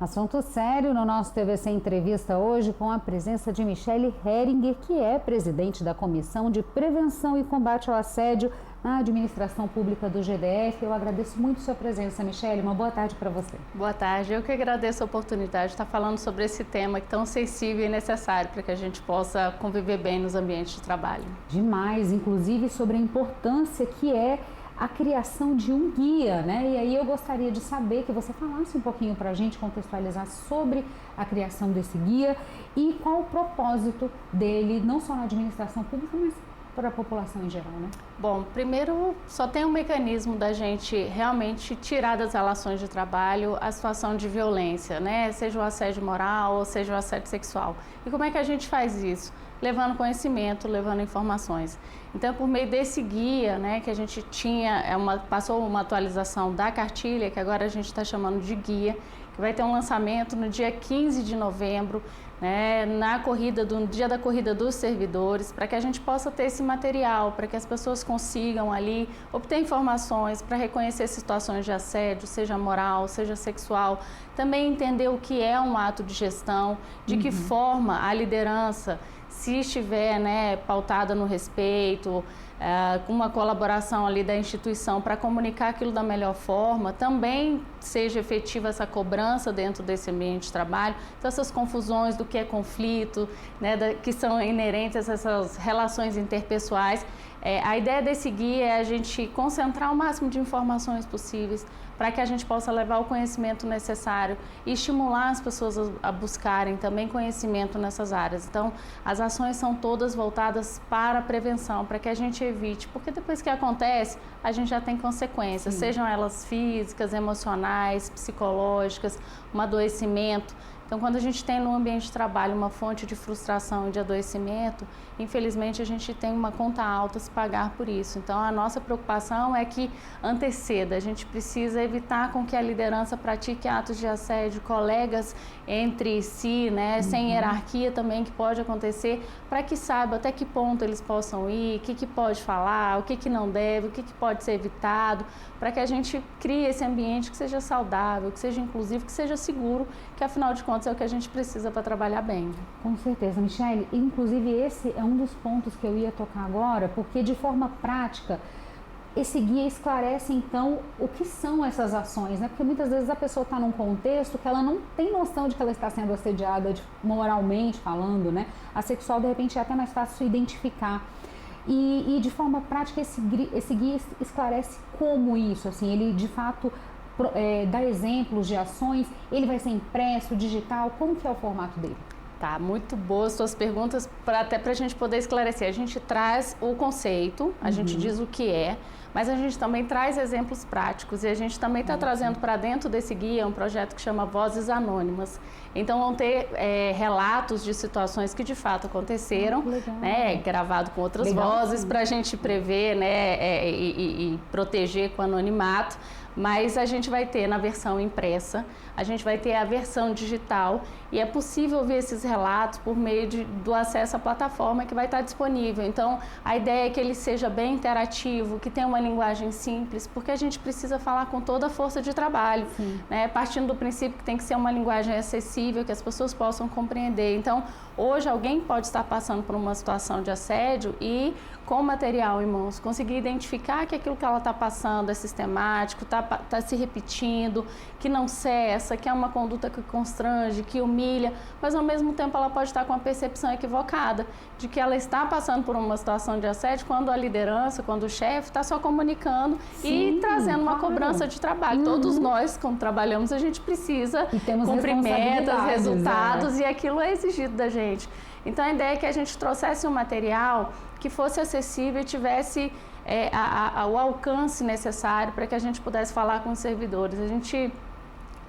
Assunto sério no nosso TVC Entrevista hoje com a presença de Michele Heringer, que é presidente da Comissão de Prevenção e Combate ao Assédio na Administração Pública do GDF. Eu agradeço muito sua presença, Michele. Uma boa tarde para você. Boa tarde. Eu que agradeço a oportunidade de estar falando sobre esse tema tão sensível e necessário para que a gente possa conviver bem nos ambientes de trabalho. Demais, inclusive sobre a importância que é a criação de um guia, né? E aí eu gostaria de saber que você falasse um pouquinho para a gente, contextualizar sobre a criação desse guia e qual o propósito dele, não só na administração pública, mas para a população em geral, né? Bom, primeiro só tem um mecanismo da gente realmente tirar das relações de trabalho a situação de violência, né? Seja o assédio moral ou seja o assédio sexual. E como é que a gente faz isso? Levando conhecimento, levando informações. Então, por meio desse guia, né, que a gente tinha, passou uma atualização da cartilha, que agora a gente está chamando de guia, que vai ter um lançamento no dia 15 de novembro, né, no dia da corrida dos servidores, para que a gente possa ter esse material, para que as pessoas consigam ali obter informações para reconhecer situações de assédio, seja moral, seja sexual, também entender o que é um ato de gestão, de que forma a liderança, se estiver, né, pautada no respeito, com uma colaboração ali da instituição para comunicar aquilo da melhor forma, também seja efetiva essa cobrança dentro desse ambiente de trabalho. Então, essas confusões do que é conflito, né, que são inerentes a essas relações interpessoais. A ideia desse guia é a gente concentrar o máximo de informações possíveis para que a gente possa levar o conhecimento necessário e estimular as pessoas a buscarem também conhecimento nessas áreas. Então, as ações são todas voltadas para a prevenção, para que a gente evite, porque depois que acontece, a gente já tem consequências, sejam elas físicas, emocionais, psicológicas, um adoecimento. Então, quando a gente tem no ambiente de trabalho uma fonte de frustração e de adoecimento, infelizmente a gente tem uma conta alta a se pagar por isso. Então, a nossa preocupação é que anteceda, a gente precisa evitar com que a liderança pratique atos de assédio, colegas entre si, né, sem hierarquia também, que pode acontecer, para que saiba até que ponto eles possam ir, o que pode falar, o que não deve, o que pode ser evitado, para que a gente crie esse ambiente que seja saudável, que seja inclusivo, que seja seguro, que afinal de contas é o que a gente precisa para trabalhar bem. Com certeza, Michele. Inclusive esse é um dos pontos que eu ia tocar agora, porque de forma prática esse guia esclarece então o que são essas ações, né? Porque muitas vezes a pessoa está num contexto que ela não tem noção de que ela está sendo assediada moralmente falando, né? A sexual de repente é até mais fácil identificar. E de forma prática esse guia esclarece como isso, assim, ele de fato dá exemplos de ações, ele vai ser impresso, digital, como que é o formato dele? Tá, muito boas suas perguntas, até para a gente poder esclarecer. A gente traz o conceito, a gente diz o que é, mas a gente também traz exemplos práticos e a gente também está trazendo para dentro desse guia um projeto que chama Vozes Anônimas. Então vão ter relatos de situações que de fato aconteceram, né, gravado com outras vozes para a gente prever, né, e proteger com anonimato. Mas a gente vai ter na versão impressa, a gente vai ter a versão digital e é possível ver esses relatos por meio do acesso à plataforma que vai estar disponível. Então, a ideia é que ele seja bem interativo, que tenha uma linguagem simples, porque a gente precisa falar com toda a força de trabalho, né? Partindo do princípio que tem que ser uma linguagem acessível, que as pessoas possam compreender. Então, hoje alguém pode estar passando por uma situação de assédio e, com material em mãos, conseguir identificar que aquilo que ela está passando é sistemático, está se repetindo, que não cessa, que é uma conduta que constrange, que humilha, mas ao mesmo tempo ela pode estar com a percepção equivocada de que ela está passando por uma situação de assédio quando a liderança, quando o chefe está só comunicando e trazendo uma cobrança de trabalho. Todos nós, quando trabalhamos, a gente precisa cumprir metas, resultados e aquilo é exigido da gente. Então a ideia é que a gente trouxesse um material que fosse acessível e tivesse o alcance necessário para que a gente pudesse falar com os servidores. A gente,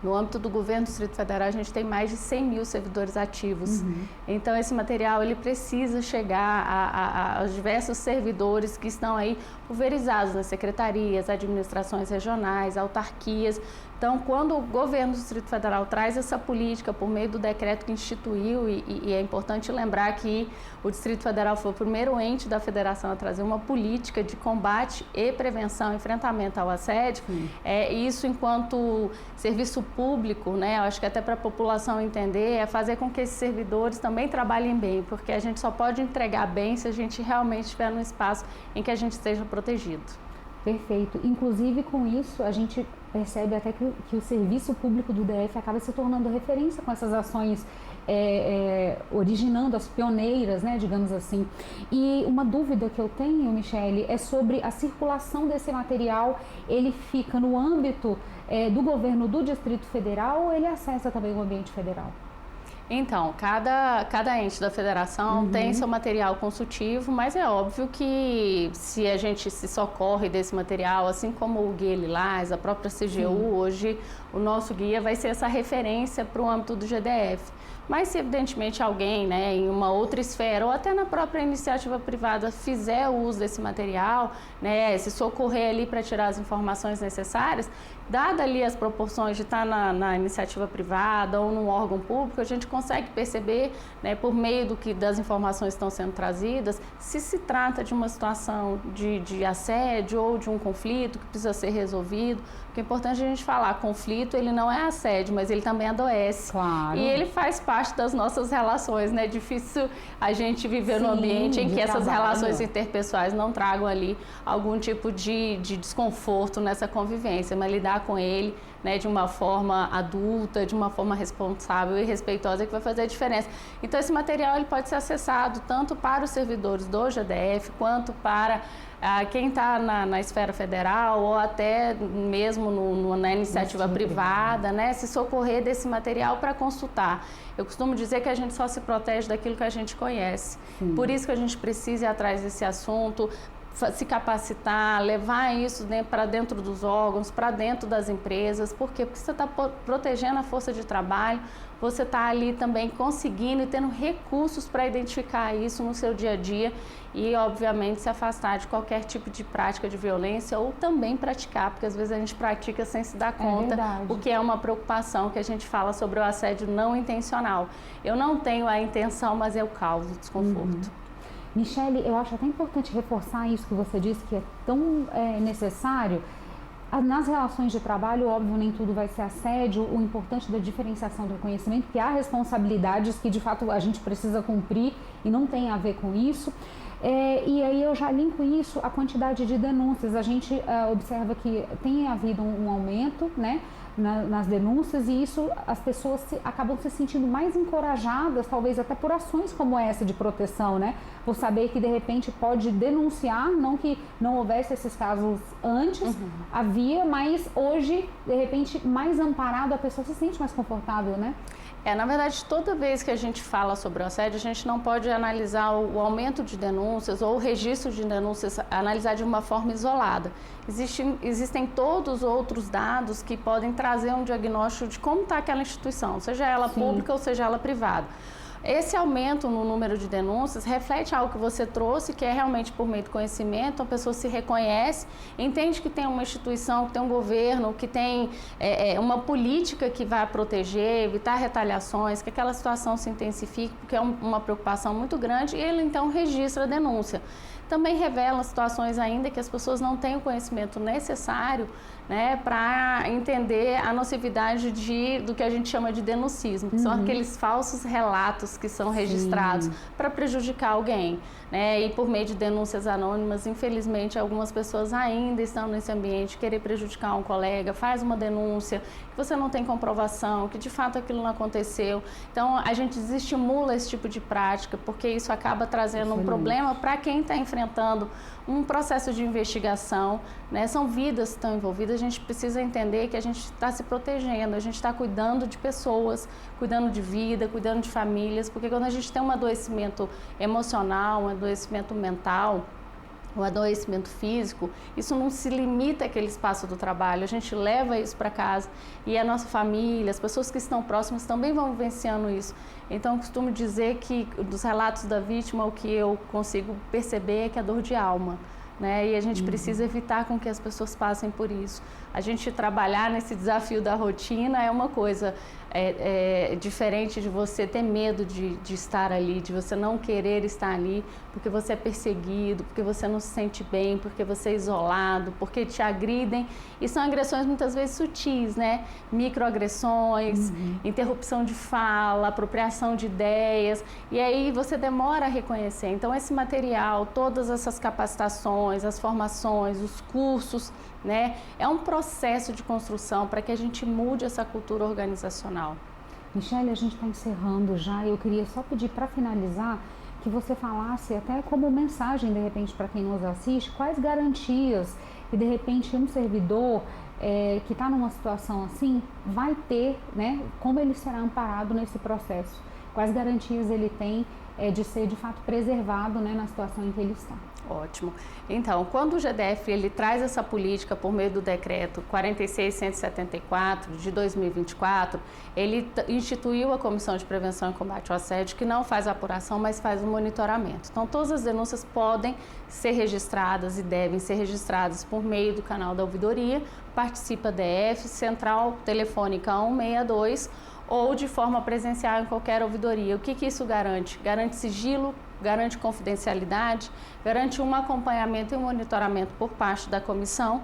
no âmbito do governo do Distrito Federal, a gente tem mais de 100 mil servidores ativos. Então, esse material ele precisa chegar aos diversos servidores que estão aí pulverizados nas secretarias, administrações regionais, autarquias. Então, quando o governo do Distrito Federal traz essa política por meio do decreto que instituiu, e é importante lembrar que o Distrito Federal foi o primeiro ente da federação a trazer uma política de combate e prevenção, enfrentamento ao assédio, isso enquanto serviço público, né, eu acho que até para a população entender, é fazer com que esses servidores também trabalhem bem, porque a gente só pode entregar bem se a gente realmente estiver num espaço em que a gente esteja protegido. Perfeito. Inclusive, com isso, a gente percebe até que o serviço público do DF acaba se tornando referência com essas ações, originando as pioneiras, né, digamos assim. E uma dúvida que eu tenho, Michele, é sobre a circulação desse material. Ele fica no âmbito do governo do Distrito Federal ou ele acessa também o ambiente federal? Então, cada ente da federação tem seu material consultivo, mas é óbvio que se a gente se socorre desse material, assim como o Guia Lilás, a própria CGU, hoje o nosso guia vai ser essa referência para o âmbito do GDF. Mas se evidentemente alguém, né, em uma outra esfera ou até na própria iniciativa privada fizer o uso desse material, né, se socorrer ali para tirar as informações necessárias, dada ali as proporções de estar na iniciativa privada ou num órgão público, a gente consegue perceber, né, por meio das informações que estão sendo trazidas, se trata de uma situação de assédio ou de um conflito que precisa ser resolvido. Porque é importante a gente falar, conflito ele não é assédio, mas ele também adoece. Claro. E ele faz parte das nossas relações, né? É difícil a gente viver num ambiente em que essas relações interpessoais não tragam ali algum tipo de desconforto nessa convivência, mas lidar com ele, né, de uma forma adulta, de uma forma responsável e respeitosa, que vai fazer a diferença. Então esse material ele pode ser acessado tanto para os servidores do GDF quanto para quem está na esfera federal ou até mesmo na iniciativa privada, né, se socorrer desse material para consultar. Eu costumo dizer que a gente só se protege daquilo que a gente conhece. Por isso que a gente precisa ir atrás desse assunto, se capacitar, levar isso para dentro dos órgãos, para dentro das empresas. Por quê? Porque você está protegendo a força de trabalho, você está ali também conseguindo e tendo recursos para identificar isso no seu dia a dia e, obviamente, se afastar de qualquer tipo de prática de violência ou também praticar, porque às vezes a gente pratica sem se dar conta, o que é uma preocupação que a gente fala sobre o assédio não intencional. Eu não tenho a intenção, mas eu causo desconforto. Michele, eu acho até importante reforçar isso que você disse, que é tão necessário. Nas relações de trabalho, óbvio, nem tudo vai ser assédio. O importante da diferenciação do conhecimento, que há responsabilidades que, de fato, a gente precisa cumprir e não tem a ver com isso. E aí eu já linko isso à quantidade de denúncias. A gente observa que tem havido um aumento, né, nas denúncias, e isso as pessoas acabam se sentindo mais encorajadas, talvez até por ações como essa de proteção, né? Por saber que de repente pode denunciar, não que não houvesse esses casos antes, havia, mas hoje, de repente, mais amparado, a pessoa se sente mais confortável, né? Na verdade, toda vez que a gente fala sobre o assédio, a gente não pode analisar o aumento de denúncias ou o registro de denúncias, analisar de uma forma isolada. Existem todos outros dados que podem trazer um diagnóstico de como está aquela instituição, seja ela pública ou seja ela privada. Esse aumento no número de denúncias reflete algo que você trouxe, que é realmente por meio do conhecimento, a pessoa se reconhece, entende que tem uma instituição, que tem um governo, que tem uma política que vai proteger, evitar retaliações, que aquela situação se intensifique, porque é uma preocupação muito grande, e ele então registra a denúncia. Também revela situações ainda que as pessoas não têm o conhecimento necessário, né, para entender a nocividade do que a gente chama de denuncismo, que são aqueles falsos relatos que são registrados para prejudicar alguém, né, e por meio de denúncias anônimas, infelizmente, algumas pessoas ainda estão nesse ambiente, querer prejudicar um colega, faz uma denúncia, que você não tem comprovação, que de fato aquilo não aconteceu. Então, a gente desestimula esse tipo de prática, porque isso acaba trazendo um problema para quem está enfrentando um processo de investigação, né? São vidas que estão envolvidas, a gente precisa entender que a gente está se protegendo, a gente está cuidando de pessoas, cuidando de vida, cuidando de famílias, porque quando a gente tem um adoecimento emocional, um adoecimento mental, o adoecimento físico, isso não se limita àquele espaço do trabalho, a gente leva isso para casa e a nossa família, as pessoas que estão próximas também vão vivenciando isso. Então, eu costumo dizer que dos relatos da vítima, o que eu consigo perceber é que é dor de alma, né? E a gente precisa evitar com que as pessoas passem por isso, a gente trabalhar nesse desafio da rotina é uma coisa, diferente de você ter medo de estar ali, de você não querer estar ali, porque você é perseguido, porque você não se sente bem, porque você é isolado, porque te agridem. E são agressões muitas vezes sutis, né? Microagressões, interrupção de fala, apropriação de ideias, e aí você demora a reconhecer. Então esse material, todas essas capacitações, as formações, os cursos, né? É um processo de construção para que a gente mude essa cultura organizacional. Michele, a gente está encerrando já. Eu queria só pedir para finalizar que você falasse até como mensagem, de repente, para quem nos assiste, quais garantias que, de repente, um servidor que está numa situação assim vai ter, né? Como ele será amparado nesse processo? Quais garantias ele tem de ser, de fato, preservado, né, na situação em que ele está? Ótimo. Então, quando o GDF ele traz essa política por meio do decreto 46.174 de 2024, ele instituiu a Comissão de Prevenção e Combate ao Assédio, que não faz a apuração, mas faz o monitoramento. Então, todas as denúncias podem ser registradas e devem ser registradas por meio do canal da ouvidoria, participa DF, central telefônica 162, ou de forma presencial em qualquer ouvidoria. O que isso garante? Garante sigilo, garante confidencialidade, garante um acompanhamento e um monitoramento por parte da comissão,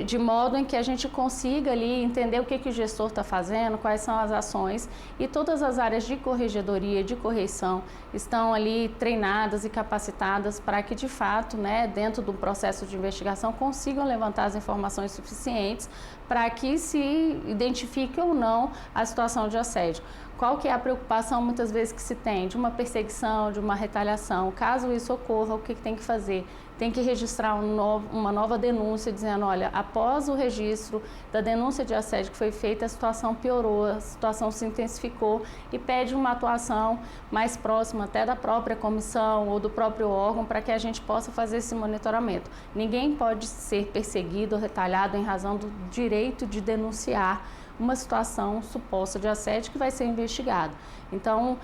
de modo em que a gente consiga ali entender o que o gestor está fazendo, quais são as ações, e todas as áreas de corregedoria, de correição, estão ali treinadas e capacitadas para que, de fato, né, dentro do processo de investigação, consigam levantar as informações suficientes para que se identifique ou não a situação de assédio. Qual que é a preocupação muitas vezes que se tem de uma perseguição, de uma retaliação? Caso isso ocorra, o que tem que fazer? Tem que registrar uma nova denúncia dizendo, olha, após o registro da denúncia de assédio que foi feita, a situação piorou, a situação se intensificou e pede uma atuação mais próxima até da própria comissão ou do próprio órgão para que a gente possa fazer esse monitoramento. Ninguém pode ser perseguido ou retaliado em razão do direito de denunciar uma situação suposta de assédio que vai ser investigado. Então,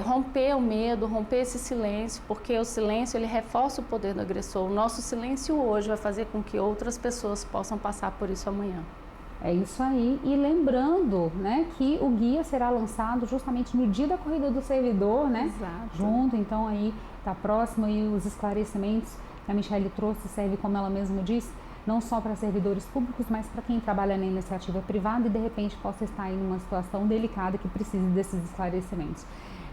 romper o medo, romper esse silêncio, porque o silêncio ele reforça o poder do agressor. O nosso silêncio hoje vai fazer com que outras pessoas possam passar por isso amanhã. É isso aí. E lembrando, né, que o guia será lançado justamente no dia da corrida do servidor, né? Exato. Junto, então aí está próximo e os esclarecimentos que a Michele trouxe serve, como ela mesma disse, não só para servidores públicos, mas para quem trabalha na iniciativa privada e de repente possa estar aí numa situação delicada que precise desses esclarecimentos.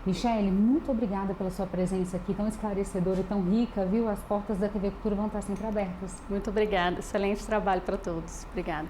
Michele, muito obrigada pela sua presença aqui, tão esclarecedora e tão rica, viu? As portas da TV Cultura vão estar sempre abertas. Muito obrigada, excelente trabalho para todos. Obrigada.